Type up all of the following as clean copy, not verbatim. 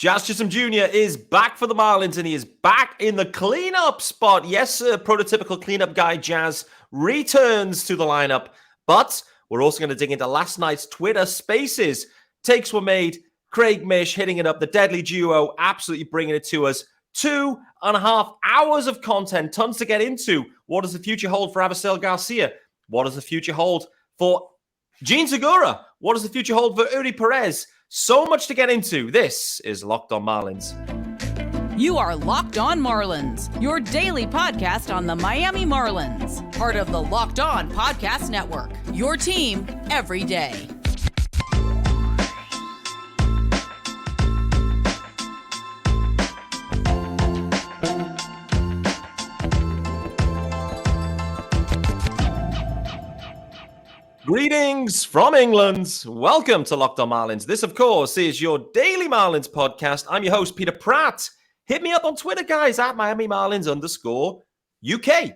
Jazz Chisholm Jr. is back for the Marlins, and he is back in the cleanup spot. Yes, sir, prototypical cleanup guy Jazz returns to the lineup, but we're also going to dig into last night's Twitter Spaces. Takes were made. Craig Mish hitting it up. The deadly duo absolutely bringing it to us. 2.5 hours of content. Tons to get into. What does the future hold for Avisail Garcia? What does the future hold for Gene Segura? What does the future hold for Eury Perez? So much to get into. This is Locked On Marlins. You are Locked On Marlins, your daily podcast on the Miami Marlins. Part of the Locked On Podcast Network, your team every day. Greetings from England. Welcome to Locked On Marlins. This, of course, is your daily Marlins podcast. I'm your host, Peter Pratt. Hit me up on Twitter, guys, at Miami Marlins _UK.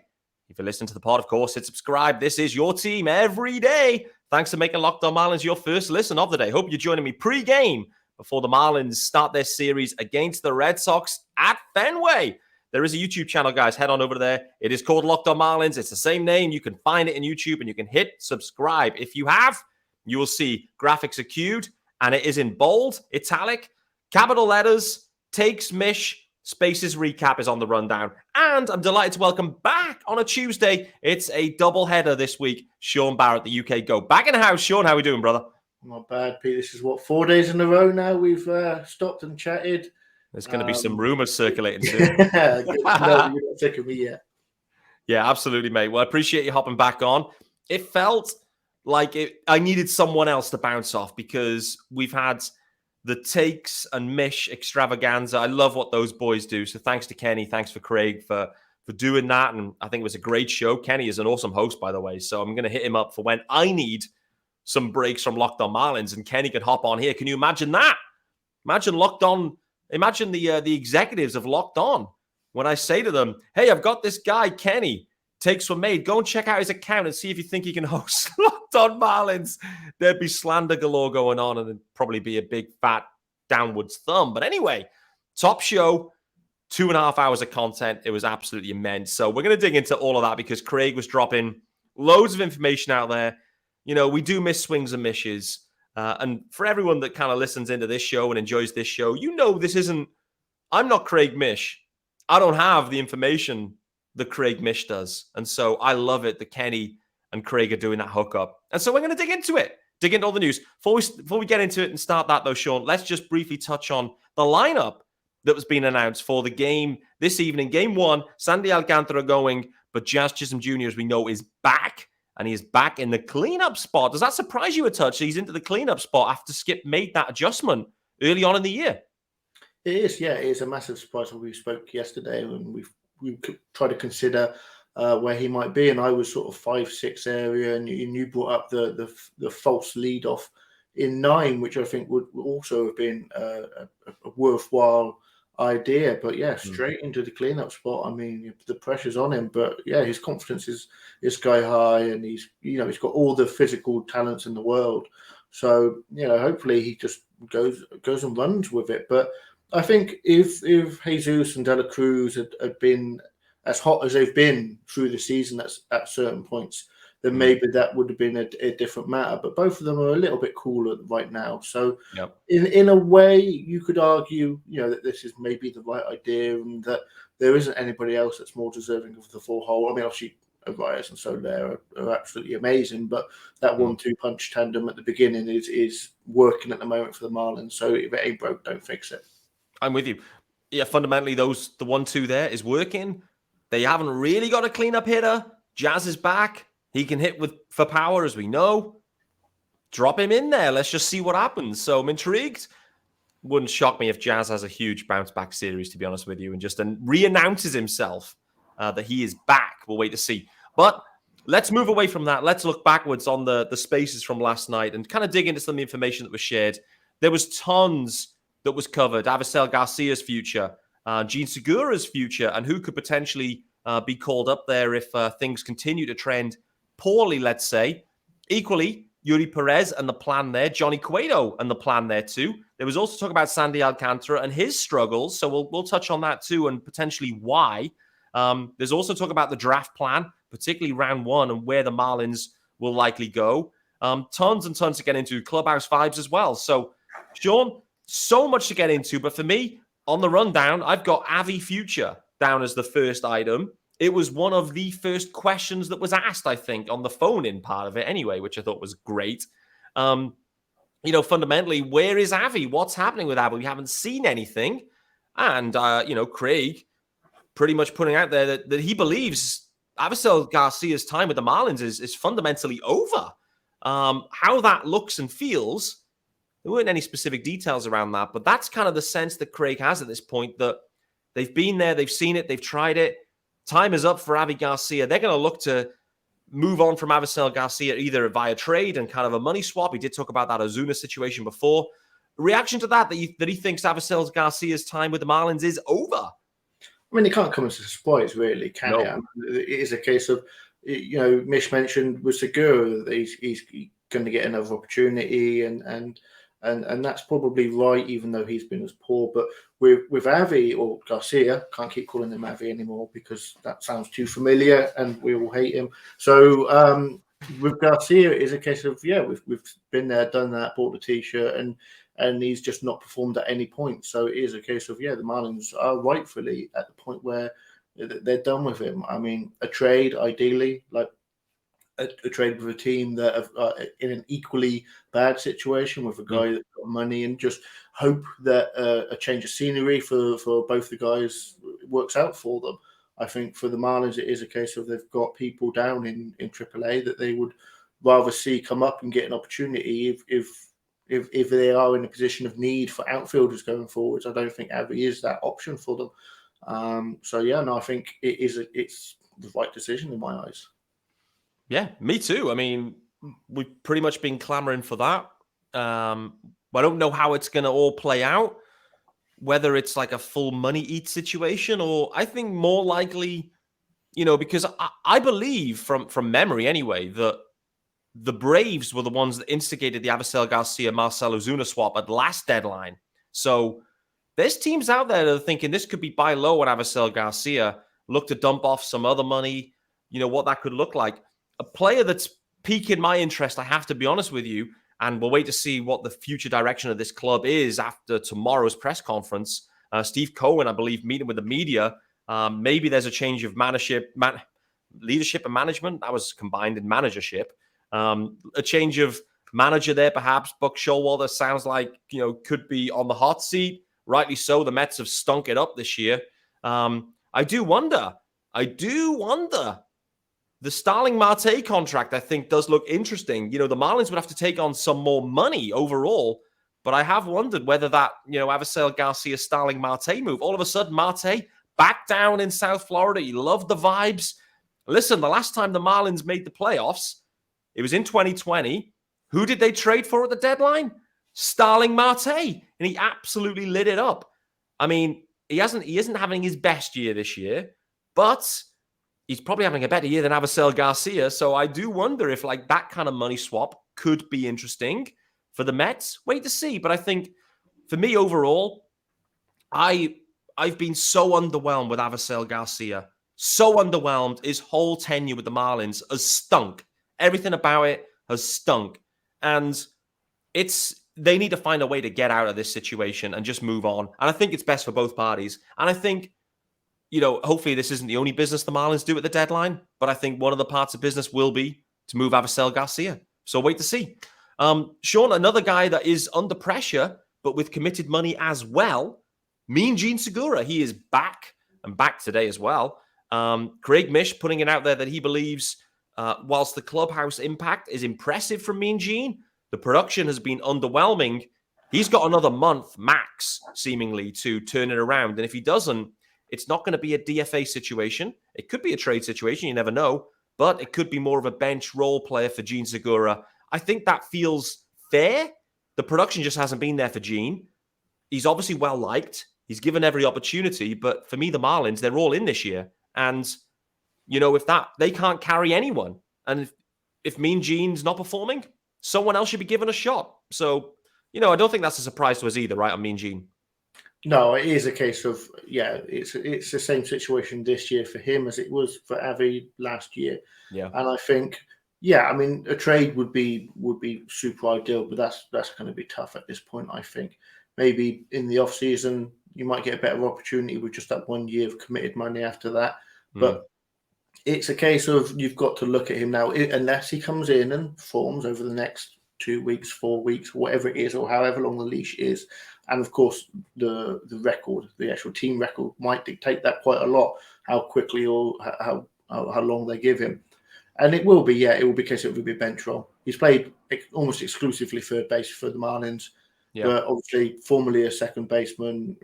If you're listening to the pod, of course, hit subscribe. This is your team every day. Thanks for making Locked On Marlins your first listen of the day. Hope you're joining me pre-game before the Marlins start their series against the Red Sox at Fenway. There is a YouTube channel, guys. Head on over there. It is called Locked On Marlins. It's the same name. You can find it in YouTube, and you can hit subscribe. If you have, you will see graphics are queued, and it is in bold, italic, capital letters, takes, Mish, spaces, recap is on the rundown. And I'm delighted to welcome back on a Tuesday. It's a doubleheader this week. Sean Barrett, the UK Go. Back in the house. Sean, how are we doing, brother? Not bad, Pete. This is 4 days in a row now we've stopped and chatted. There's going to be some rumors circulating soon. No, you're not sick of me yet. Yeah, absolutely, mate. Well, I appreciate you hopping back on. It felt like I needed someone else to bounce off because we've had the takes and Mish extravaganza. I love what those boys do. So thanks to Kenny. Thanks for Craig for doing that. And I think it was a great show. Kenny is an awesome host, by the way. So I'm going to hit him up for when I need some breaks from Locked On Marlins and Kenny can hop on here. Can you imagine that? Imagine Locked On. Imagine the executives of Locked On when I say to them, hey, I've got this guy, Kenny, takes were made. Go and check out his account and see if you think he can host Locked On Marlins. There'd be slander galore going on and there'd probably be a big fat downwards thumb. But anyway, top show, 2.5 hours of content. It was absolutely immense. So we're going to dig into all of that because Craig was dropping loads of information out there. You know, we do miss swings and misses. And for everyone that kind of listens into this show and enjoys this show, you know this isn't... I'm not Craig Mish. I don't have the information that Craig Mish does. And so I love it that Kenny and Craig are doing that hookup. And so we're going to dig into it. Dig into all the news. Before we get into it and start that, though, Sean, let's just briefly touch on the lineup that was being announced for the game this evening. Game 1, Sandy Alcantara going, but Jazz Chisholm Jr., as we know, is back. And he's back in the cleanup spot. Does that surprise you a touch? He's into the cleanup spot after Skip made that adjustment early on in the year. It is, yeah. It is a massive surprise. We spoke yesterday and we could try to consider where he might be. And I was sort of 5-6 area, and you brought up the false lead off in 9, which I think would also have been a worthwhile idea. But yeah, straight into the cleanup spot. I mean, the pressure's on him, but yeah, his confidence is sky high, and he's got all the physical talents in the world. So hopefully he just goes and runs with it. But I think if Jesus and De La Cruz had been as hot as they've been through the season at certain points, then maybe that would have been a different matter. But both of them are a little bit cooler right now. So in a way, you could argue, that this is maybe the right idea and that there isn't anybody else that's more deserving of the full hole. I mean, obviously, Arias and Soler are absolutely amazing, but that 1-2 punch tandem at the beginning is working at the moment for the Marlins. So if it ain't broke, don't fix it. I'm with you. Yeah, fundamentally, the 1-2 there is working. They haven't really got a cleanup hitter. Jazz is back. He can hit for power, as we know. Drop him in there. Let's just see what happens. So I'm intrigued. Wouldn't shock me if Jazz has a huge bounce-back series, to be honest with you, and just re-announces himself that he is back. We'll wait to see. But let's move away from that. Let's look backwards on the spaces from last night and kind of dig into some of the information that was shared. There was tons that was covered. Avisail Garcia's future, Gene Segura's future, and who could potentially be called up there if things continue to trend poorly, let's say. Equally, Yuri Perez and the plan there, Johnny Cueto and the plan there too. There was also talk about Sandy Alcantara and his struggles, so we'll touch on that too and potentially why. There's also talk about the draft plan, particularly round 1 and where the Marlins will likely go. Tons and tons to get into, Clubhouse vibes as well. So, Sean, so much to get into, but for me, on the rundown, I've got Avi Future down as the first item. It was one of the first questions that was asked, I think, on the phone-in part of it anyway, which I thought was great. Fundamentally, where is Avi? What's happening with Avi? We haven't seen anything. And, Craig pretty much putting out there that he believes Avisail Garcia's time with the Marlins is fundamentally over. How that looks and feels, there weren't any specific details around that, but that's kind of the sense that Craig has at this point, that they've been there, they've seen it, they've tried it. Time is up for Avi Garcia. They're going to look to move on from Avisail Garcia either via trade and kind of a money swap. He did talk about that Ozuna situation before. Reaction to that he thinks Avisail Garcia's time with the Marlins is over. I mean, it can't come as a surprise, really, can it? I mean, it is a case of, Mish mentioned with Segura that he's going to get another opportunity, and that's probably right, even though he's been as poor. But with Avi or Garcia, can't keep calling him Avi anymore because that sounds too familiar and we all hate him. So with Garcia, it is a case of, we've been there, done that, bought the T-shirt, and he's just not performed at any point. So it is a case of, the Marlins are rightfully at the point where they're done with him. I mean, a trade, ideally, like a trade with a team that are in an equally bad situation with a guy that's got money, and just hope that a change of scenery for both the guys works out for them. I think for the Marlins, it is a case of they've got people down in AAA that they would rather see come up and get an opportunity if they are in a position of need for outfielders going forwards. I don't think Avi is that option for them. I think it's the right decision in my eyes. Yeah, me too. I mean, we've pretty much been clamoring for that. I don't know how it's going to all play out, whether it's like a full money eat situation, or I think more likely, because I believe from memory anyway, that the Braves were the ones that instigated the Avisail Garcia Marcell Ozuna swap at last deadline. So there's teams out there that are thinking this could be buy low on Avisail Garcia, look to dump off some other money, what that could look like. A player that's piquing my interest, I have to be honest with you, and we'll wait to see what the future direction of this club is after tomorrow's press conference. Steve Cohen, I believe, meeting with the media. Maybe there's a change of leadership and management. That was combined in managership. A change of manager there, perhaps. Buck Showalter sounds like, could be on the hot seat. Rightly so. The Mets have stunk it up this year. I do wonder. The Starling Marte contract, I think, does look interesting. The Marlins would have to take on some more money overall, but I have wondered whether that, Avisail Garcia Starling Marte move, all of a sudden Marte back down in South Florida. He loved the vibes. Listen, the last time the Marlins made the playoffs, it was in 2020. Who did they trade for at the deadline? Starling Marte, and he absolutely lit it up. I mean, he isn't having his best year this year, but he's probably having a better year than Avisail Garcia. So I do wonder if that kind of money swap could be interesting for the Mets. Wait to see. But I think for me overall, I've been so underwhelmed with Avisail Garcia. So underwhelmed. His whole tenure with the Marlins has stunk. Everything about it has stunk. And they need to find a way to get out of this situation and just move on. And I think it's best for both parties. And I think, hopefully this isn't the only business the Marlins do at the deadline, but I think one of the parts of business will be to move Avisail Garcia. So wait to see. Sean, another guy that is under pressure, but with committed money as well, Mean Gene Segura. He is back and back today as well. Craig Mish putting it out there that he believes whilst the clubhouse impact is impressive from Mean Gene, the production has been underwhelming. He's got another month max, seemingly, to turn it around. And if he doesn't, it's not going to be a DFA situation. It could be a trade situation. You never know. But it could be more of a bench role player for Gene Segura. I think that feels fair. The production just hasn't been there for Gene. He's obviously well-liked. He's given every opportunity. But for me, the Marlins, they're all in this year. And, if they can't carry anyone. And if Mean Gene's not performing, someone else should be given a shot. So, I don't think that's a surprise to us either, right? I mean, Gene. No, it is a case of, it's the same situation this year for him as it was for Avi last year. Yeah. And I think, I mean, a trade would be super ideal, but that's going to be tough at this point, I think. Maybe in the off season, you might get a better opportunity with just that 1 year of committed money after that. But it's a case of you've got to look at him now, unless he comes in and performs over the next 2 weeks, 4 weeks, whatever it is, or however long the leash is. And of course, the record, the actual team record, might dictate that quite a lot, how quickly or how long they give him. And it will be, it will be a case of it will be a bench role. He's played almost exclusively third base for the Marlins, but obviously formerly a second baseman.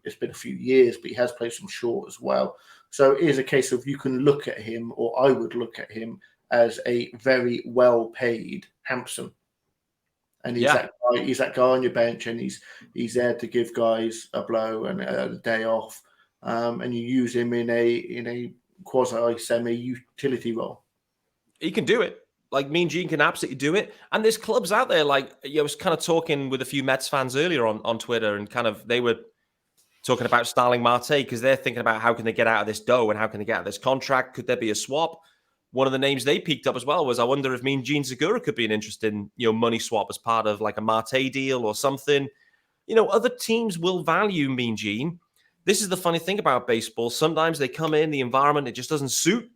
It's been a few years, but he has played some short as well. So it is a case of you can look at him, or I would look at him as a very well-paid Hampson. And he's that guy on your bench, and he's there to give guys a blow and a day off, and you use him in a quasi semi utility role. He can do it. Like, Mean Gene can absolutely do it. And there's clubs out there. Like, I was kind of talking with a few Mets fans earlier on Twitter, and kind of they were talking about Starling Marte because they're thinking about how can they get out of this dough and how can they get out of this contract. Could there be a swap? One of the names they picked up as well was, I wonder if Mean Gene Segura could be an interesting, money swap as part of like a Marte deal or something. Other teams will value Mean Gene. This is the funny thing about baseball. Sometimes they come in, the environment, it just doesn't suit.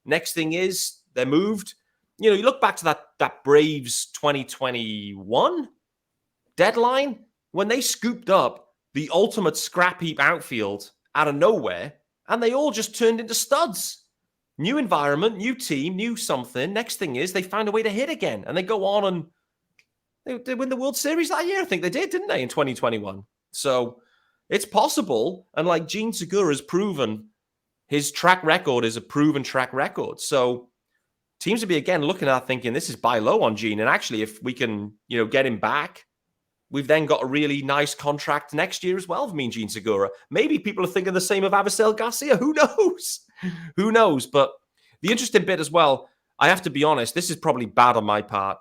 Next thing is they're moved. You look back to that Braves 2021 deadline when they scooped up the ultimate scrap heap outfield out of nowhere, and they all just turned into studs. New environment, new team, new something. Next thing is they found a way to hit again, and they go on and they win the World Series that year. I think they did, didn't they, in 2021? So it's possible. And like Gene Segura has proven, his track record is a proven track record. So teams will be again looking at thinking this is buy low on Gene. And actually, if we can, get him back, we've then got a really nice contract next year as well for Mean Gene Segura. Maybe people are thinking the same of Avisail Garcia. Who knows? Who knows? But the interesting bit as well, I have to be honest, this is probably bad on my part.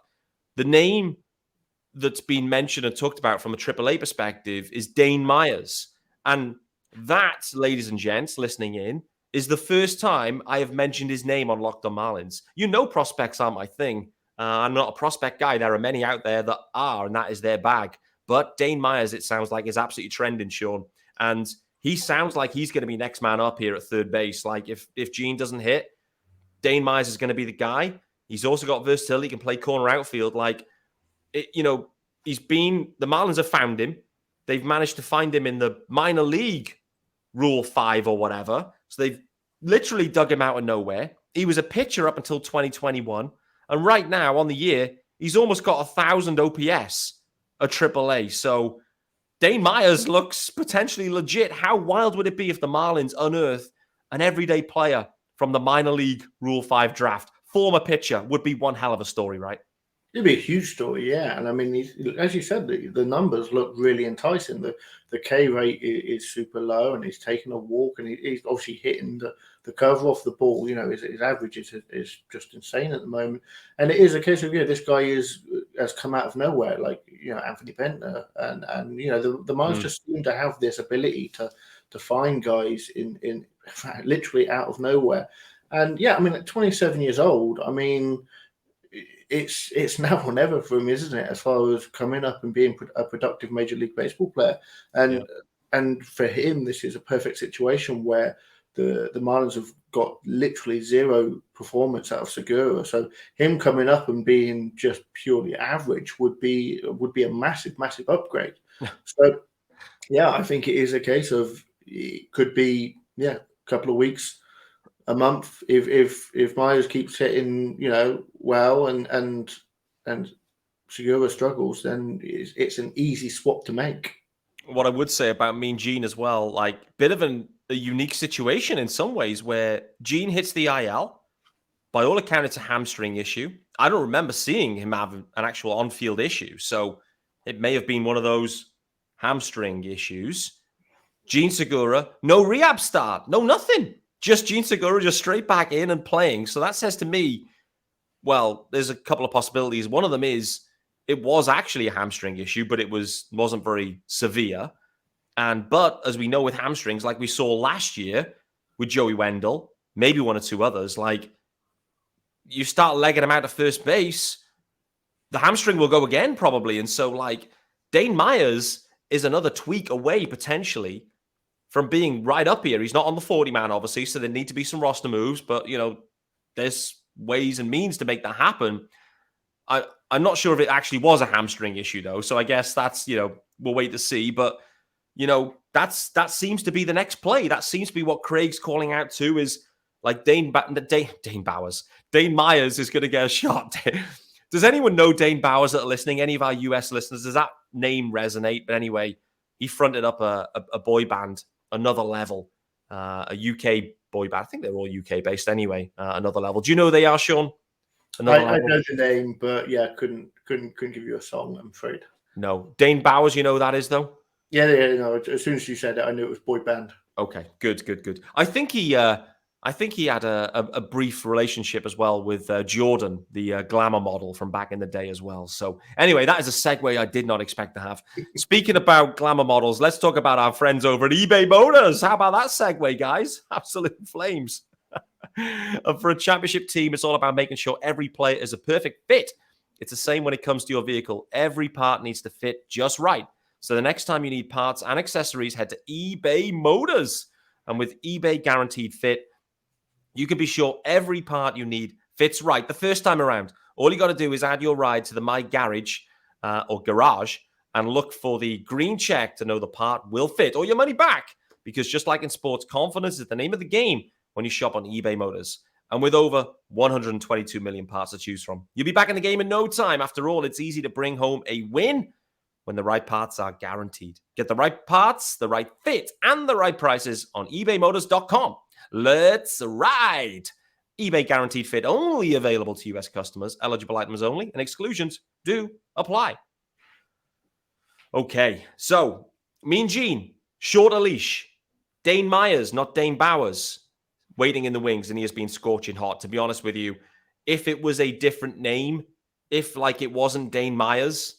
The name that's been mentioned and talked about from a AAA perspective is Dane Myers. And that, ladies and gents listening in, is the first time I have mentioned his name on Locked On Marlins. Prospects aren't my thing. I'm not a prospect guy. There are many out there that are, and that is their bag. But Dane Myers, it sounds like, is absolutely trending, Sean. And he sounds like he's going to be next man up here at third base. Like, if Gene doesn't hit, Dane Myers is going to be the guy. He's also got versatility. He can play corner outfield. Like, the Marlins have found him. They've managed to find him in the minor league Rule 5 or whatever. So they've literally dug him out of nowhere. He was a pitcher up until 2021. And right now, on the year, he's almost got 1,000 OPS at AAA. So Dane Myers looks potentially legit. How wild would it be if the Marlins unearth an everyday player from the minor league Rule 5 draft? Former pitcher would be one hell of a story, right? It'd be a huge story, yeah. And I mean, as you said, the numbers look really enticing. The K rate is super low, and he's taking a walk, and he's obviously hitting the cover off the ball. His average is just insane at the moment. And it is a case of, this guy has come out of nowhere, like, Anthony Bentner. And the Marlins just seem to have this ability to find guys in literally out of nowhere. And, I mean, at 27 years old, I mean, it's now or never for him, isn't it? As far as coming up and being a productive Major League Baseball player, and for him, this is a perfect situation where the Marlins have got literally zero performance out of Segura. So him coming up and being just purely average would be a massive upgrade. So I think it is a case of it could be a couple of weeks, a month, if Myers keeps hitting, well, and Segura struggles, then it's an easy swap to make. What I would say about Mean Gene as well, like, bit of a unique situation in some ways where Gene hits the IL. By all accounts, it's a hamstring issue. I don't remember seeing him have an actual on-field issue, so it may have been one of those hamstring issues. Gene Segura, no rehab start, no nothing. Just Gene Segura just straight back in and playing. So that says to me, well, there's a couple of possibilities. One of them is it was actually a hamstring issue, but it wasn't very severe. But as we know with hamstrings, like we saw last year with Joey Wendell, maybe one or two others, like you start legging him out of first base, the hamstring will go again probably. And so like Dane Myers is another tweak away potentially from being right up here. He's not on the 40-man, obviously, so there need to be some roster moves, but there's ways and means to make that happen. I'm not sure if it actually was a hamstring issue though, so I guess that's we'll wait to see. But that seems to be the next play. That seems to be what Craig's calling out to, is like Dane Myers is going to get a shot. Does anyone know Dane Bowers that are listening? Any of our US listeners? Does that name resonate? But anyway, he fronted up a boy band, Another Level, a UK boy band. I think they're all UK based anyway. Another Level. Do you know who they are, Sean? I know the name, but yeah, couldn't give you a song, I'm afraid. No. Dane Bowers, you know who that is though? Yeah, no. As soon as you said it, I knew it was boy band. Okay, good. I think he had a brief relationship as well with Jordan, the glamour model from back in the day as well. So anyway, that is a segue I did not expect to have. Speaking about glamour models, let's talk about our friends over at eBay Motors. How about that segue, guys? Absolute flames. For a championship team, it's all about making sure every player is a perfect fit. It's the same when it comes to your vehicle. Every part needs to fit just right. So the next time you need parts and accessories, head to eBay Motors. And with eBay Guaranteed Fit, you can be sure every part you need fits right the first time around. All you got to do is add your ride to the My Garage or Garage and look for the green check to know the part will fit or your money back. Because just like in sports, confidence is the name of the game when you shop on eBay Motors. And with over 122 million parts to choose from, you'll be back in the game in no time. After all, it's easy to bring home a win when the right parts are guaranteed. Get the right parts, the right fit, and the right prices on ebaymotors.com. Let's ride. eBay Guaranteed Fit only available to U.S. customers. Eligible items only, and exclusions do apply. Okay, so Mean Gene, shorter leash. Dane Myers, not Dane Bowers, waiting in the wings, and he has been scorching hot. To be honest with you, if it was a different name, if like it wasn't Dane Myers,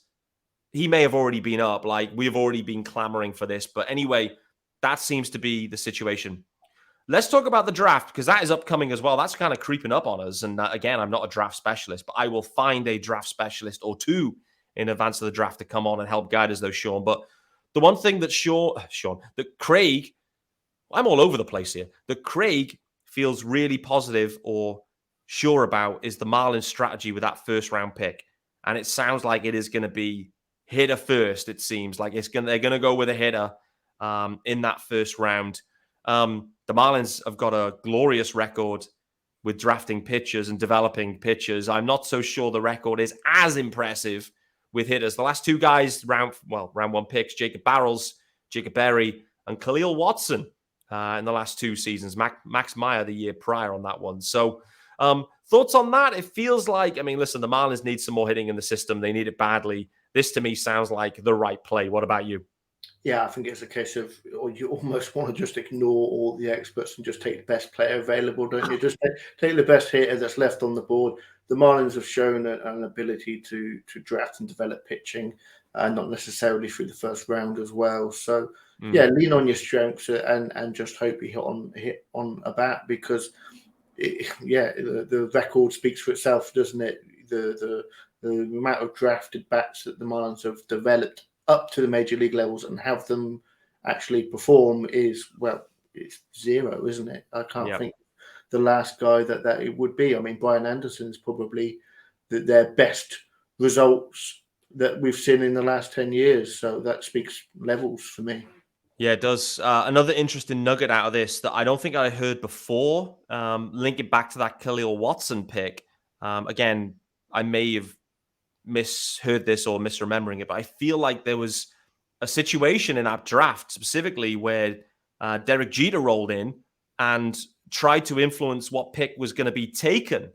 he may have already been up. Like we've already been clamoring for this. But anyway, that seems to be the situation. Let's talk about the draft, because that is upcoming as well. That's kind of creeping up on us. And again, I'm not a draft specialist, but I will find a draft specialist or two in advance of the draft to come on and help guide us, though, Sean. But the one thing that that Craig, I'm all over the place here, that Craig feels really positive or sure about is the Marlins strategy with that first round pick. And it sounds like it is going to be hitter first. It seems like they're going to go with a hitter in that first round. The Marlins have got a glorious record with drafting pitchers and developing pitchers. I'm not so sure the record is as impressive with hitters. The last two guys, round one picks, Jacob Barrels, Jacob Berry, and Khalil Watson in the last two seasons. Max Meyer the year prior on that one. So thoughts on that? It feels like, listen, the Marlins need some more hitting in the system. They need it badly. This to me sounds like the right play. What about you? Yeah, I think it's a case of, or you almost want to just ignore all the experts and just take the best player available, don't you? Just take the best hitter that's left on the board. The Marlins have shown an ability to draft and develop pitching, not necessarily through the first round as well. So, yeah, lean on your strengths and just hope you hit on a bat, because, the record speaks for itself, doesn't it? The amount of drafted bats that the Marlins have developed up to the major league levels and have them actually perform is, it's zero, isn't it? I can't think the last guy that it would be. Brian Anderson is probably their best results that we've seen in the last 10 years. So that speaks levels for me. Yeah, it does. Another interesting nugget out of this that I don't think I heard before, linking back to that Khalil Watson pick. Again, I may have misheard this or misremembering it, but I feel like there was a situation in that draft specifically where Derek Jeter rolled in and tried to influence what pick was going to be taken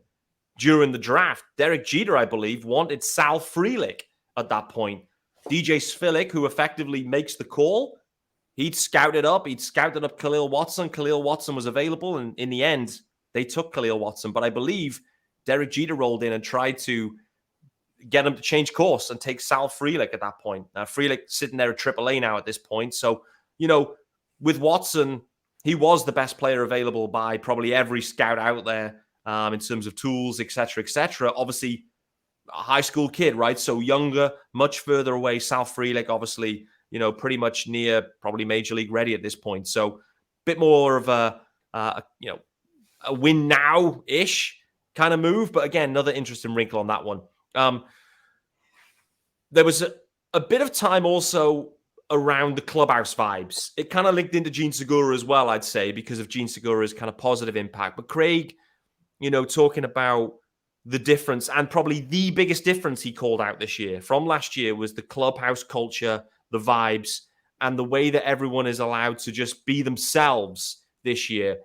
during the draft. Derek Jeter, I believe, wanted Sal Frelick at that point. DJ Svilick, who effectively makes the call, he'd scouted up Khalil Watson. Khalil Watson was available, and in the end, they took Khalil Watson. But I believe Derek Jeter rolled in and tried to get him to change course and take Sal Frelick at that point. Frelick sitting there at AAA now at this point. So, with Watson, he was the best player available by probably every scout out there in terms of tools, et cetera, obviously a high school kid, right? So younger, much further away. Sal Frelick, obviously, pretty much near probably major league ready at this point. So a bit more of a win now-ish kind of move. But again, another interesting wrinkle on that one. There was a bit of time also around the clubhouse vibes. It kind of linked into Gene Segura as well, I'd say, because of Gene Segura's kind of positive impact. But Craig, talking about the difference, and probably the biggest difference he called out this year from last year, was the clubhouse culture, the vibes, and the way that everyone is allowed to just be themselves this year.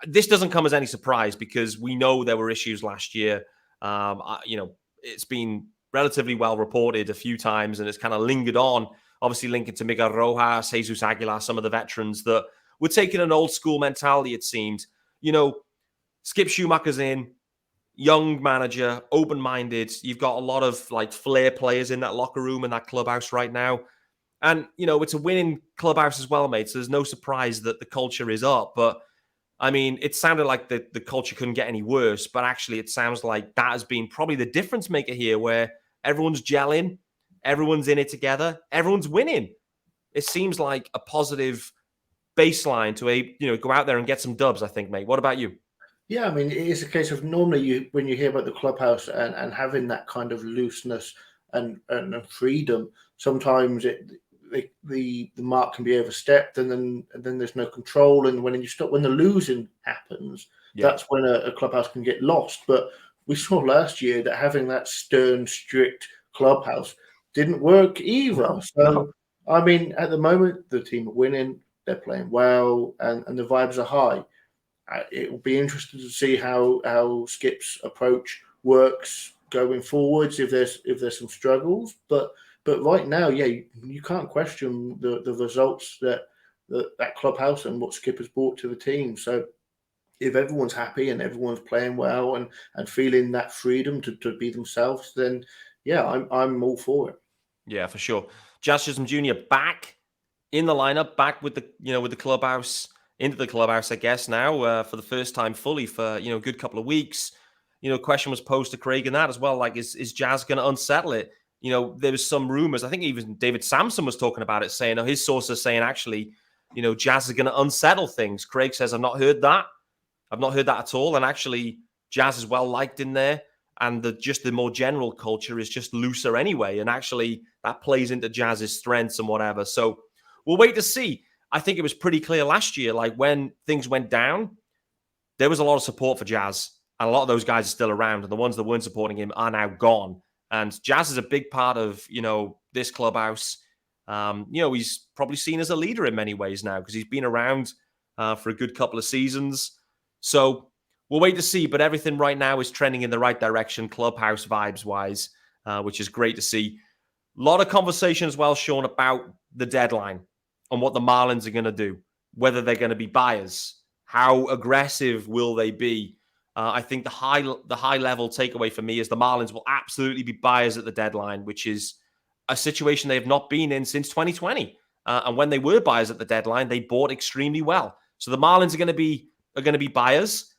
This doesn't come as any surprise because we know there were issues last year. It's been relatively well reported a few times, and it's kind of lingered on, obviously linking to Miguel Rojas, Jesus Aguilar, some of the veterans that were taking an old school mentality, it seemed. Skip Schumacher's in, young manager, open-minded. You've got a lot of flair players in that locker room and that clubhouse right now. And, it's a winning clubhouse as well, mate. So there's no surprise that the culture is up. But I mean, it sounded like the culture couldn't get any worse, but actually it sounds like that has been probably the difference maker here, where everyone's gelling, everyone's in it together, everyone's winning. It seems like a positive baseline to go out there and get some dubs, I think, mate. What about you? Yeah, I mean, it is a case of normally when you hear about the clubhouse and having that kind of looseness and freedom, sometimes the mark can be overstepped, and then there's no control. And when the losing happens, that's when a clubhouse can get lost. But we saw last year that having that stern, strict clubhouse didn't work either. So, I mean, at the moment, the team are winning, they're playing well, and the vibes are high. It will be interesting to see how Skip's approach works going forwards, if there's some struggles. But right now, you can't question the results that clubhouse and what Skip has brought to the team. So if everyone's happy and everyone's playing well and feeling that freedom to be themselves, then I'm all for it. Yeah, for sure. Jazz Chisholm Jr. back in the lineup, back with the clubhouse. Into the clubhouse, I guess, now for the first time fully for, a good couple of weeks. Question was posed to Craig and that as well, like, is Jazz going to unsettle it? There was some rumors, I think even David Sampson was talking about it, saying, his sources saying, actually, Jazz is going to unsettle things. Craig says, I've not heard that. I've not heard that at all. And actually, Jazz is well liked in there. And the more general culture is just looser anyway. And actually, that plays into Jazz's strengths and whatever. So we'll wait to see. I think it was pretty clear last year, like when things went down, there was a lot of support for Jazz. And a lot of those guys are still around. And the ones that weren't supporting him are now gone. And Jazz is a big part of, this clubhouse. He's probably seen as a leader in many ways now because he's been around for a good couple of seasons. So we'll wait to see. But everything right now is trending in the right direction, clubhouse vibes-wise, which is great to see. A lot of conversation as well, Sean, about the deadline. On what the Marlins are going to do, whether they're going to be buyers, how aggressive will they be? I think the high level takeaway for me is the Marlins will absolutely be buyers at the deadline, which is a situation they have not been in since 2020. And when they were buyers at the deadline, they bought extremely well. So the Marlins are going to be buyers.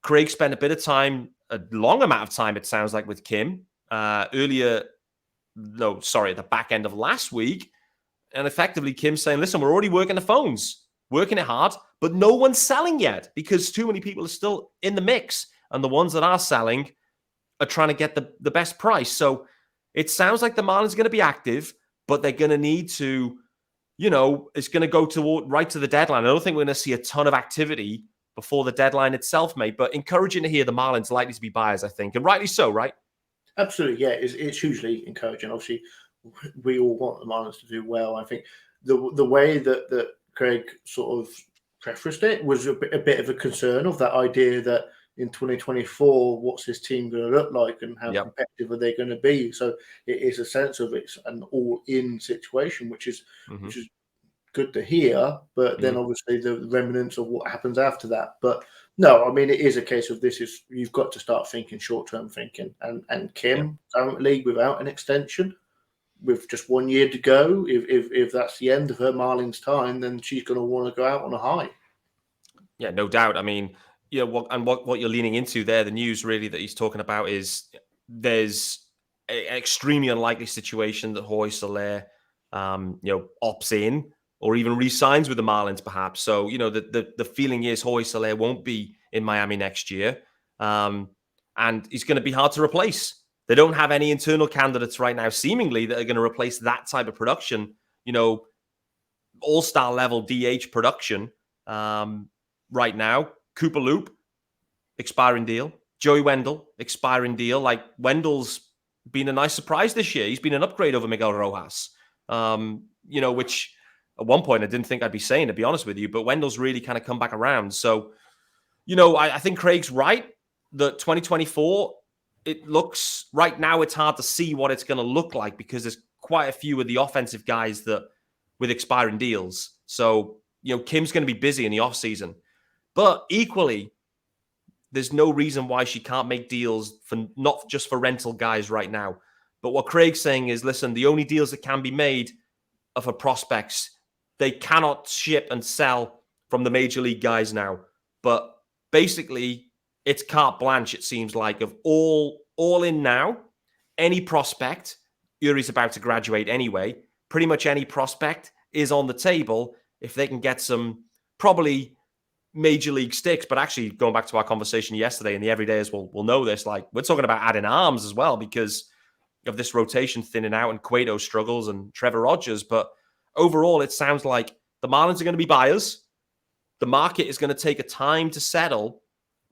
Craig spent a long amount of time, it sounds like, with Kim at the back end of last week. And effectively, Kim's saying, listen, we're already working the phones, working it hard, but no one's selling yet because too many people are still in the mix. And the ones that are selling are trying to get the best price. So it sounds like the Marlins are going to be active, but they're going to need to, it's going to go right to the deadline. I don't think we're going to see a ton of activity before the deadline itself, mate. But encouraging to hear the Marlins likely to be buyers, I think. And rightly so, right? Absolutely, yeah. It's hugely encouraging. Obviously, we all want the Marlins to do well. I think the way that Craig sort of prefaced it was a bit of a concern of that idea that in 2024, what's his team going to look like and how competitive are they going to be? So it is a sense of it's an all-in situation, which is good to hear. But then obviously the remnants of what happens after that. But No, I mean, it is a case of you've got to start thinking short-term thinking. And Kim, currently, without an extension, with just 1 year to go, if that's the end of her Marlins time, then she's going to want to go out on a high. Yeah, no doubt. I mean, what you're leaning into there, the news really that he's talking about is there's an extremely unlikely situation that Jorge Soler, opts in or even re-signs with the Marlins, perhaps. So, the feeling is Jorge Soler won't be in Miami next year, and he's going to be hard to replace. They don't have any internal candidates right now, seemingly, that are going to replace that type of production. All-star level DH production. Right now, Cooper Loop, expiring deal. Joey Wendell, expiring deal. Like, Wendell's been a nice surprise this year. He's been an upgrade over Miguel Rojas, which at one point I didn't think I'd be saying, to be honest with you, but Wendell's really kind of come back around. So, I think Craig's right that 2024, it looks, right now it's hard to see what it's going to look like because there's quite a few of the offensive guys that with expiring deals. So, Kim's going to be busy in the offseason. But equally, there's no reason why she can't make deals for not just for rental guys right now. But what Craig's saying is, listen, the only deals that can be made are for prospects. They cannot ship and sell from the major league guys now. But basically, it's carte blanche, it seems like, of all in now. Any prospect, Yuri's about to graduate anyway, pretty much any prospect is on the table if they can get some probably major league sticks. But actually, going back to our conversation yesterday, and the everydayers will know this, like, we're talking about adding arms as well because of this rotation thinning out and Cueto struggles and Trevor Rogers. But overall, it sounds like the Marlins are going to be buyers. The market is going to take a time to settle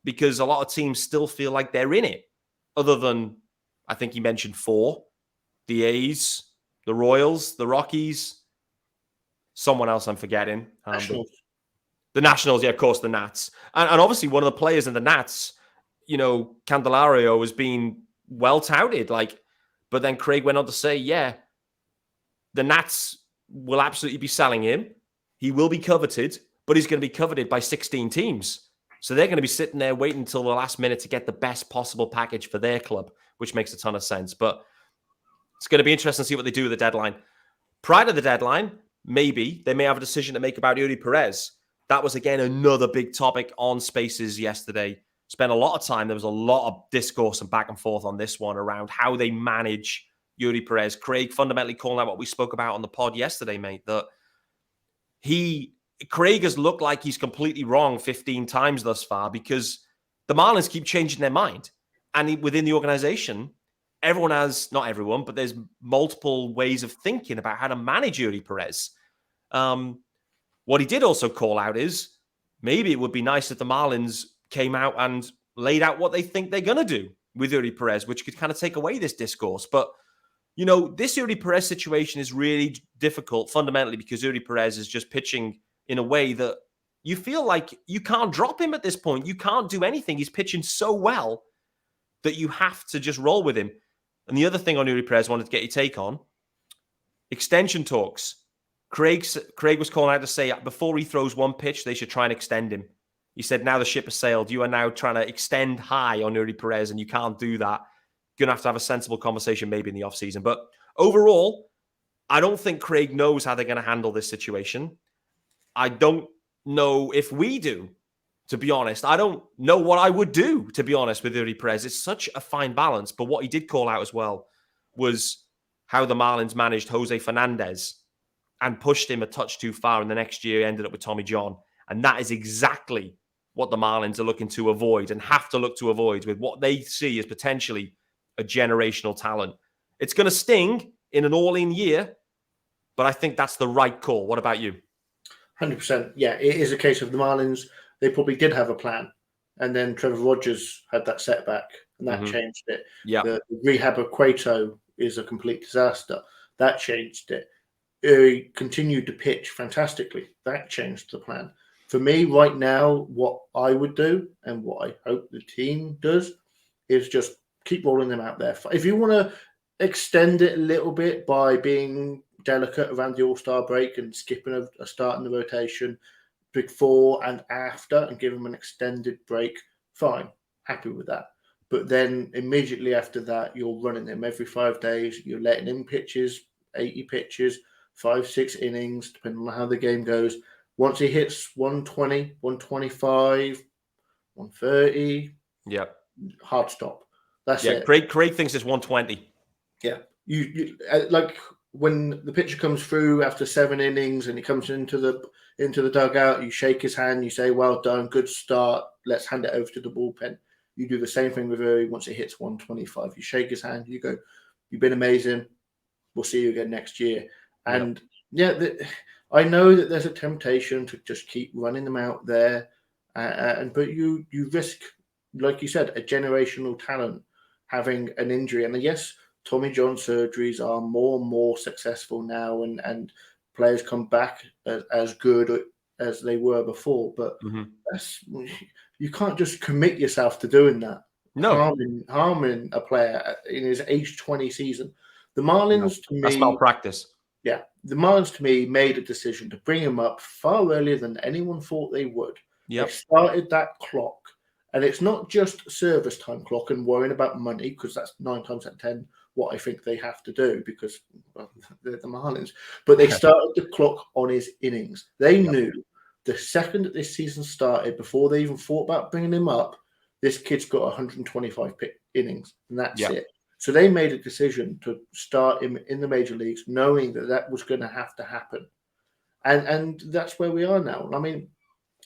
because a lot of teams still feel like they're in it. Other than, I think you mentioned 4, the A's, the Royals, the Rockies, someone else I'm forgetting. The Nationals, yeah, of course, the Nats. And obviously one of the players in the Nats, Candelario, has been well touted. But then Craig went on to say, yeah, the Nats will absolutely be selling him. He will be coveted, but he's going to be coveted by 16 teams. So they're going to be sitting there waiting until the last minute to get the best possible package for their club, which makes a ton of sense. But it's going to be interesting to see what they do with the deadline. Prior to the deadline, maybe they may have a decision to make about Eury Perez. That was, again, another big topic on Spaces yesterday. Spent a lot of time. There was a lot of discourse and back and forth on this one around how they manage Eury Perez. Craig fundamentally calling out what we spoke about on the pod yesterday, mate, that Craig has looked like he's completely wrong 15 times thus far because the Marlins keep changing their mind. And within the organization, everyone has, not everyone, but there's multiple ways of thinking about how to manage Eury Perez. What he did also call out is maybe it would be nice if the Marlins came out and laid out what they think they're going to do with Eury Perez, which could kind of take away this discourse. But, this Eury Perez situation is really difficult fundamentally because Eury Perez is just pitching in a way that you feel like you can't drop him at this point. You can't do anything. He's pitching so well that you have to just roll with him. And the other thing on Eury Perez I wanted to get your take on, extension talks. Craig was calling out to say before he throws one pitch, they should try and extend him. He said, now the ship has sailed. You are now trying to extend high on Eury Perez, and you can't do that. You're going to have a sensible conversation maybe in the offseason. But overall, I don't think Craig knows how they're going to handle this situation. I don't know if we do, to be honest. I don't know what I would do, to be honest, with Eury Perez. It's such a fine balance. But what he did call out as well was how the Marlins managed Jose Fernandez and pushed him a touch too far, and the next year ended up with Tommy John. And that is exactly what the Marlins are looking to avoid and have to look to avoid with what they see as potentially a generational talent. It's going to sting in an all-in year, but I think that's the right call. What about you? 100%. Yeah, it is a case of the Marlins. They probably did have a plan. And then Trevor Rogers had that setback, and that changed it. Yeah. The rehab of Cueto is a complete disaster. That changed it. He continued to pitch fantastically. That changed the plan. For me, right now, what I would do and what I hope the team does is just keep rolling them out there. If you want to extend it a little bit by being delicate around the All-Star break and skipping a start in the rotation, before and after and give him an extended break, fine, happy with that. But then immediately after that, you're running him every 5 days. You're letting him pitches, 80 pitches, 5-6 innings, depending on how the game goes. Once he hits 120, 125, 130, hard stop. That's it. Craig thinks it's 120. Yeah. You like when the pitcher comes through after 7 innings and he comes into the dugout, you shake his hand, you say, well done, good start, let's hand it over to the bullpen. You do the same thing with Eury once it hits 125. You shake his hand, you go, you've been amazing, we'll see you again next year. And I know that there's a temptation to just keep running them out there, but you risk, like you said, a generational talent having an injury. And yes, Tommy John surgeries are more and more successful now, and players come back as good as they were before. But you can't just commit yourself to doing that. No, harming a player in his age 20 season. The Marlins, to me, that's malpractice. Yeah, the Marlins to me made a decision to bring him up far earlier than anyone thought they would. They started that clock, and it's not just service time clock and worrying about money, because that's 9 times out of 10 what I think they have to do, because they're the Marlins. But they started the clock on his innings. They knew the second that this season started, before they even thought about bringing him up, this kid's got 125 innings, and that's it. So they made a decision to start him in the major leagues, knowing that that was going to have to happen. And that's where we are now. I mean,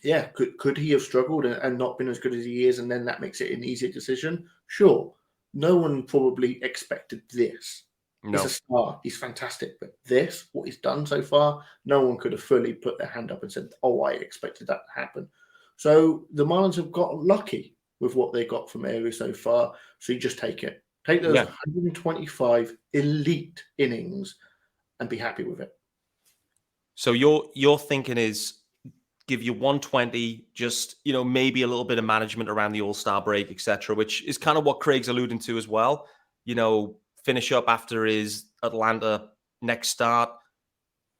yeah, could he have struggled and not been as good as he is, and then that makes it an easier decision? Sure. No one probably expected this. No. He's a star. He's fantastic. But this, what he's done so far, no one could have fully put their hand up and said, oh, I expected that to happen. So the Marlins have got lucky with what they got from Eury so far. So you just take it. Take those 125 elite innings and be happy with it. So your thinking is give you 120, just, maybe a little bit of management around the All-Star break, etc., which is kind of what Craig's alluding to as well. Finish up after his Atlanta next start,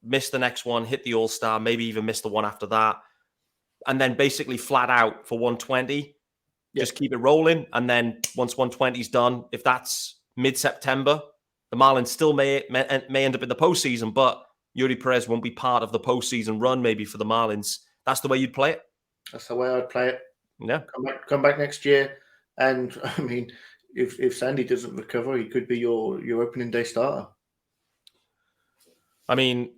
miss the next one, hit the All-Star, maybe even miss the one after that, and then basically flat out for 120. Just keep it rolling, and then once 120 is done, if that's mid-September, the Marlins still may end up in the postseason, but Yuri Perez won't be part of the postseason run maybe for the Marlins. That's the way you'd play it? That's the way I'd play it. Yeah. Come back next year, and I mean, if Sandy doesn't recover, he could be your opening day starter. I mean,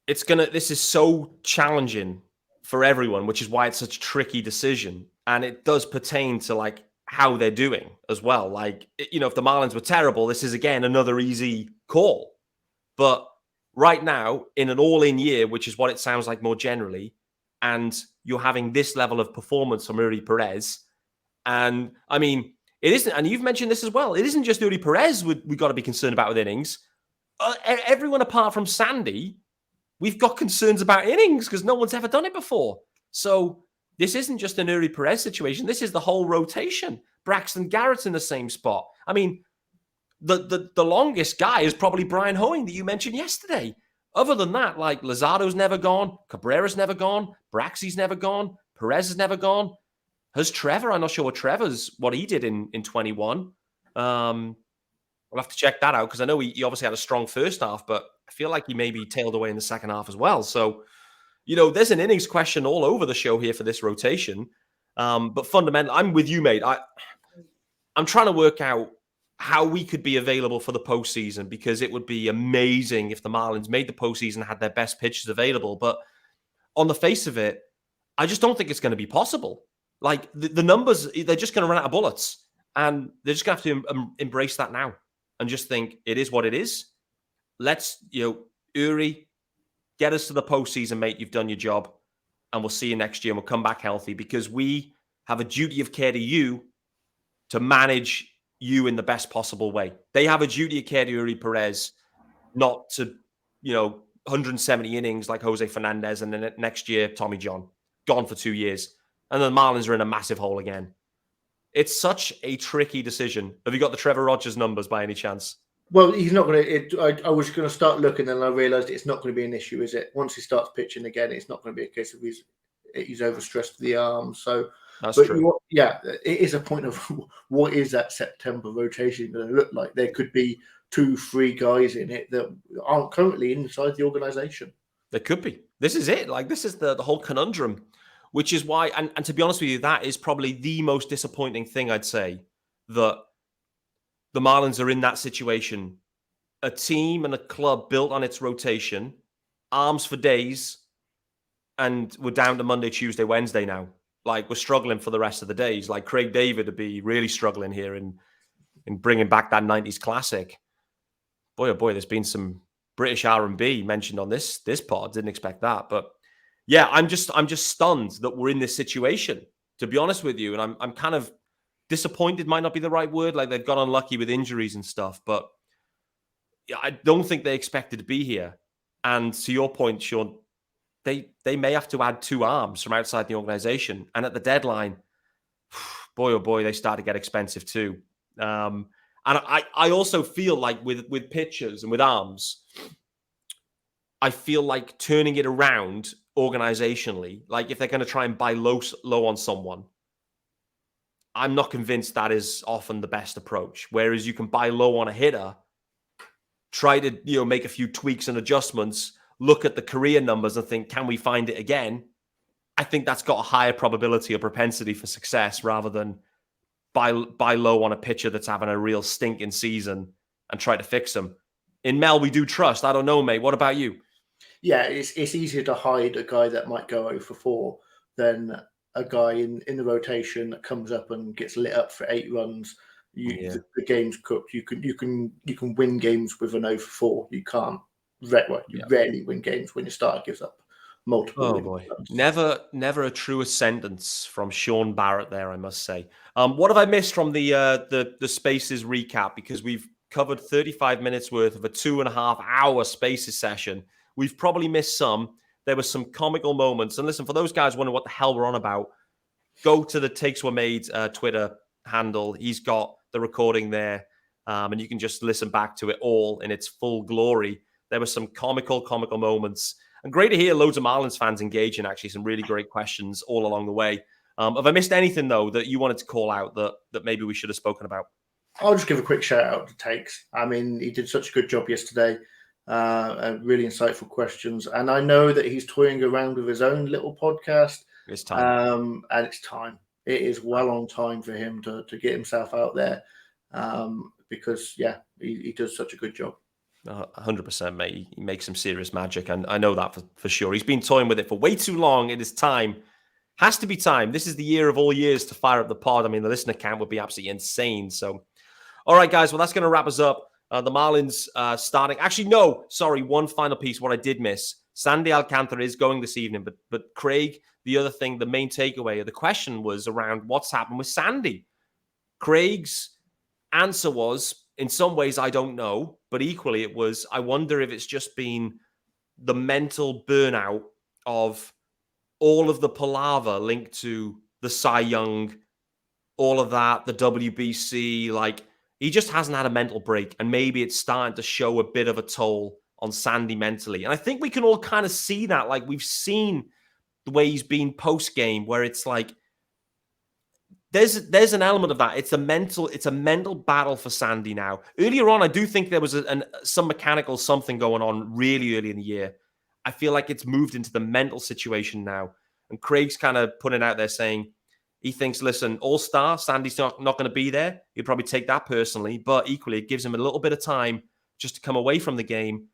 this is so challenging for everyone, which is why it's such a tricky decision. And it does pertain to how they're doing as well. If the Marlins were terrible, this is again another easy call. But right now, in an all-in year, which is what it sounds like more generally, and you're having this level of performance from Eury Perez, and I mean, it isn't, and you've mentioned this as well, it isn't just Eury Perez we've got to be concerned about with innings. Everyone apart from Sandy, we've got concerns about innings because no one's ever done it before. So this isn't just an Eury Perez situation. This is the whole rotation. Braxton Garrett's in the same spot. I mean, the longest guy is probably Brian Hoeing that you mentioned yesterday. Other than that, Luzardo's never gone, Cabrera's never gone, Braxy's never gone, Perez has never gone. Has Trevor? I'm not sure what he did in 21. I'll have to check that out because I know he obviously had a strong first half, but I feel like he maybe tailed away in the second half as well. So, there's an innings question all over the show here for this rotation. But fundamentally, I'm with you, mate. I'm trying to work out how we could be available for the postseason, because it would be amazing if the Marlins made the postseason and had their best pitchers available. But on the face of it, I just don't think it's going to be possible. The numbers, they're just going to run out of bullets, and they're just going to have to embrace that now and just think it is what it is. Let's, Eury, get us to the postseason, mate. You've done your job, and we'll see you next year, and we'll come back healthy, because we have a duty of care to you to manage you in the best possible way. They have a duty of care to Yuri Perez, not to, 170 innings like Jose Fernandez, and then next year, Tommy John, gone for 2 years. And then the Marlins are in a massive hole again. It's such a tricky decision. Have you got the Trevor Rogers numbers by any chance? Well, he's not going to. I was going to start looking, and I realised it's not going to be an issue, is it? Once he starts pitching again, it's not going to be a case of he's overstressed the arms. So, that's true. It is a point of what is that September rotation going to look like? There could be 2-3 guys in it that aren't currently inside the organization. There could be. This is it. Like, this is the whole conundrum, which is why, and to be honest with you, that is probably the most disappointing thing, I'd say, that the Marlins are in that situation. A team and a club built on its rotation, arms for days, and we're down to Monday, Tuesday, Wednesday now. Like, we're struggling for the rest of the days. Like, Craig David would be really struggling here in bringing back that 90s classic. Boy, oh boy, there's been some British R&B mentioned on this pod. Didn't expect that. But yeah, I'm just stunned that we're in this situation, to be honest with you. And I'm kind of disappointed, might not be the right word. Like, they've got unlucky with injuries and stuff. But I don't think they expected to be here. And to your point, Sean, they may have to add 2 arms from outside the organization. And at the deadline, boy, oh boy, they start to get expensive too. And I also feel like with pitchers and with arms, I feel like turning it around organizationally, like if they're going to try and buy low on someone, I'm not convinced that is often the best approach. Whereas you can buy low on a hitter, try to make a few tweaks and adjustments, look at the career numbers and think, can we find it again? I think that's got a higher probability or propensity for success rather than buy low on a pitcher that's having a real stinking season and try to fix them. In Mel, we do trust. I don't know, mate. What about you? Yeah, it's easier to hide a guy that might go 0 for 4 than a guy in the rotation that comes up and gets lit up for 8 runs. The game's cooked. You can win games with an 0 for 4. You can't. Rarely win games when your starter gives up multiple. Oh boy, never a truer sentence from Sean Barrett there, I must say. What have I missed from the Spaces recap? Because we've covered 35 minutes worth of a 2.5-hour Spaces session. We've probably missed some. There were some comical moments. And listen, for those guys wondering what the hell we're on about, go to the Takes Were Made Twitter handle. He's got the recording there, and you can just listen back to it all in its full glory. There were some comical moments. And great to hear loads of Marlins fans engaging, actually, some really great questions all along the way. Have I missed anything, though, that you wanted to call out that maybe we should have spoken about? I'll just give a quick shout out to Takes. I mean, he did such a good job yesterday. Really insightful questions. And I know that he's toying around with his own little podcast. It's time. And it's time. It is well on time for him to get himself out there because, he does such a good job. 100%, mate. He makes some serious magic, and I know that for sure. He's been toying with it for way too long. It is time. Has to be time. This is the year of all years to fire up the pod. I mean, the listener count would be absolutely insane. So, all right, guys. Well, that's going to wrap us up. The Marlins starting. Actually, no. Sorry, one final piece. What I did miss. Sandy Alcantara is going this evening, but Craig, the other thing, the main takeaway of the question was around what's happened with Sandy. Craig's answer was, in some ways, I don't know, but equally it was, I wonder if it's just been the mental burnout of all of the palaver linked to the Cy Young, all of that, the WBC, like he just hasn't had a mental break, and maybe it's starting to show a bit of a toll on Sandy mentally. And I think we can all kind of see that, like we've seen the way he's been post-game, where it's like, there's an element of that. It's a mental battle for Sandy now. Earlier on, I do think there was some mechanical something going on really early in the year. I feel like it's moved into the mental situation now. And Craig's kind of putting it out there saying he thinks, listen, all-star, Sandy's not going to be there. He'd probably take that personally, but equally it gives him a little bit of time just to come away from the game,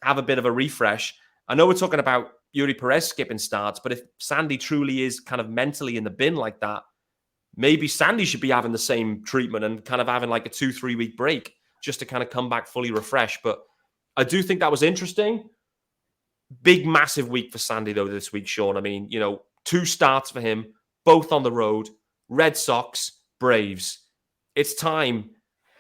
have a bit of a refresh. I know we're talking about Yuri Perez skipping starts, but if Sandy truly is kind of mentally in the bin like that, maybe Sandy should be having the same treatment and kind of having like a 2-3 week break just to kind of come back fully refreshed. But I do think that was interesting. Big, massive week for Sandy, though, this week, Sean. I mean, 2 starts for him, both on the road, Red Sox, Braves. It's time.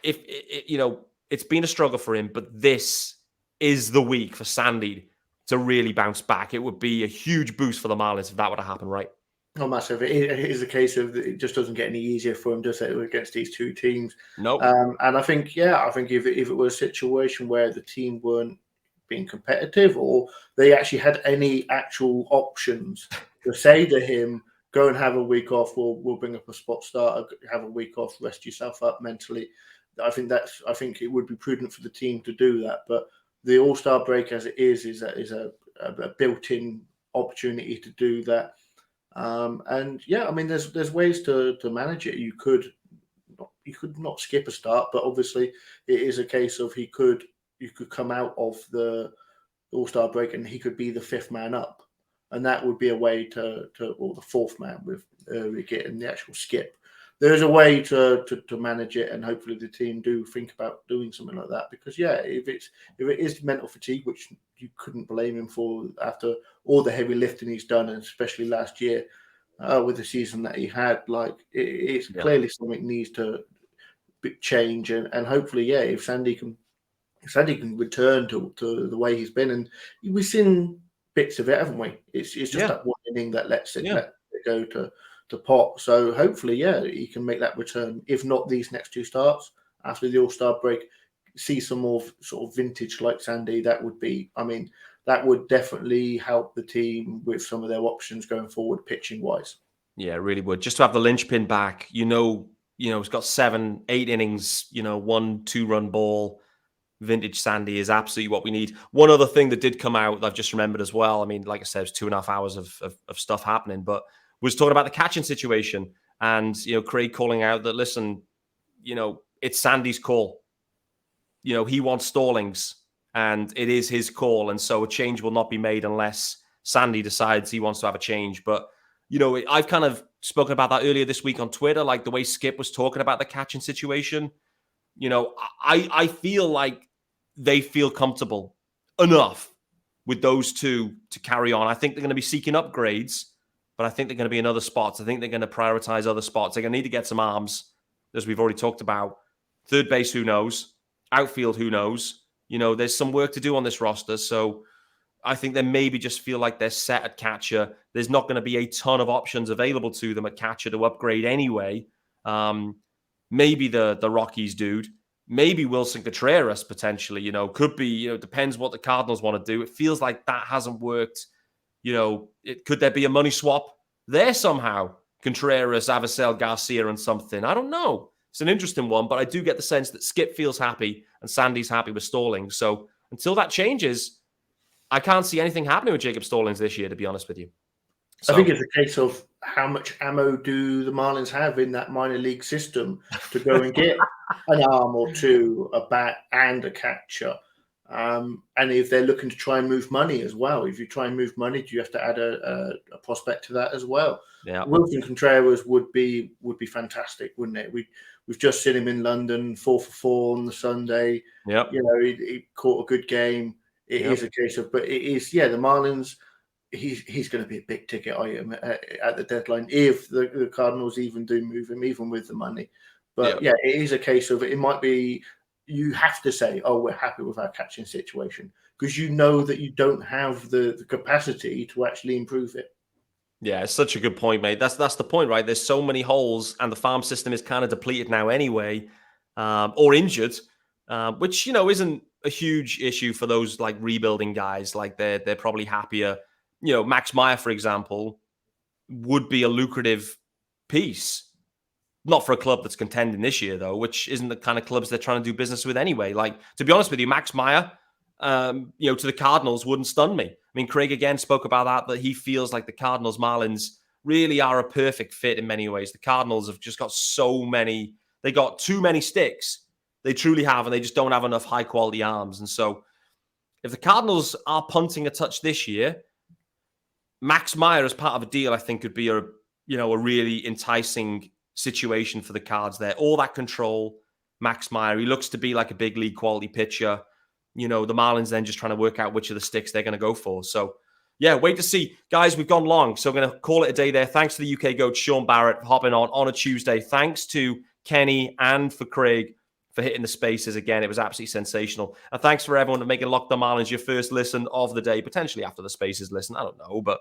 It's been a struggle for him, but this is the week for Sandy to really bounce back. It would be a huge boost for the Marlins if that were to happen, right? Oh, massive. It is a case of it just doesn't get any easier for him, does it, against these 2 teams? No. Nope. And I think if it was a situation where the team weren't being competitive or they actually had any actual options to say to him, go and have a week off. We'll bring up a spot start. Have a week off. Rest yourself up mentally. I think it would be prudent for the team to do that. But the All-Star break, as it is a built-in opportunity to do that. And yeah, I mean, there's ways to manage it. You could not skip a start, but obviously it is a case of you could come out of the All-Star break and he could be the fifth man up, and that would be a way or the fourth man with getting the actual skip. There is a way to manage it, and hopefully the team do think about doing something like that. Because yeah, if it is mental fatigue, which you couldn't blame him for after all the heavy lifting he's done, and especially last year with the season that he had, like it's clearly something needs to change, and hopefully, yeah, if Sandy can return to the way he's been, and we've seen bits of it, haven't we? It's just that one inning that lets it go to pot. So hopefully, yeah, he can make that return. If not these next two starts after the All-Star break, see some more sort of vintage like Sandy. That would definitely help the team with some of their options going forward, pitching wise. Yeah, it really would. Just to have the linchpin back, it's got 7-8 innings, 1-2 run ball. Vintage Sandy is absolutely what we need. One other thing that did come out that I've just remembered as well. I mean, like I said, it's 2.5 hours of stuff happening, but was talking about the catching situation, and Craig calling out that, listen, it's Sandy's call. He wants Stallings, and it is his call, and so a change will not be made unless Sandy decides he wants to have a change. But I've kind of spoken about that earlier this week on Twitter, like the way Skip was talking about the catching situation. I feel like they feel comfortable enough with those two to carry on. I think they're going to be seeking upgrades, but I think they're going to be in other spots. I think they're going to prioritize other spots. They're going to need to get some arms, as we've already talked about. Third base, who knows? Outfield, who knows? There's some work to do on this roster. So I think they maybe just feel like they're set at catcher. There's not going to be a ton of options available to them at catcher to upgrade anyway. Maybe the Rockies dude. Maybe Wilson Contreras potentially, could be, depends what the Cardinals want to do. It feels like that hasn't worked. Could there be a money swap there somehow? Contreras, Avisail, Garcia, and something. I don't know. It's an interesting one, but I do get the sense that Skip feels happy and Sandy's happy with Stallings. So until that changes, I can't see anything happening with Jacob Stallings this year, to be honest with you. So, I think it's a case of how much ammo do the Marlins have in that minor league system to go and get an arm or two, a bat and a catcher. And if they're looking to try and move money as well, if you try and move money, do you have to add a prospect to that as well? Yeah. Wilson Contreras would be fantastic, wouldn't it? We've just seen him in London, 4 for 4 on the Sunday. Yep. He caught a good game. It is a case of, but it is, the Marlins. He's going to be a big ticket item at the deadline if the Cardinals even do move him, even with the money. But it is a case of it might be you have to say, oh, we're happy with our catching situation because that you don't have the capacity to actually improve it. Yeah, it's such a good point, mate. That's the point, right? There's so many holes, and the farm system is kind of depleted now anyway, or injured, which isn't a huge issue for those like rebuilding guys. Like they're probably happier. Max Meyer, for example, would be a lucrative piece. Not for a club that's contending this year, though, which isn't the kind of clubs they're trying to do business with anyway. Like, to be honest with you, Max Meyer, to the Cardinals wouldn't stun me. I mean, Craig again spoke about that he feels like the Cardinals Marlins really are a perfect fit in many ways. The Cardinals have just got they got too many sticks. They truly have, and they just don't have enough high quality arms. And so if the Cardinals are punting a touch this year, Max Meyer as part of a deal, I think could be a really enticing situation for the Cards there. All that control, Max Meyer. He looks to be like a big league quality pitcher. The Marlins then just trying to work out which of the sticks they're going to go for. So, wait to see. Guys, we've gone long, so I'm going to call it a day there. Thanks to the UK GOAT, Sean Barrett, for hopping on a Tuesday. Thanks to Kenny and for Craig for hitting the spaces again. It was absolutely sensational. And thanks for everyone for making Locked On Marlins your first listen of the day, potentially after the spaces listen. I don't know. But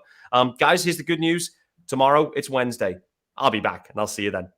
guys, here's the good news. Tomorrow, it's Wednesday. I'll be back, and I'll see you then.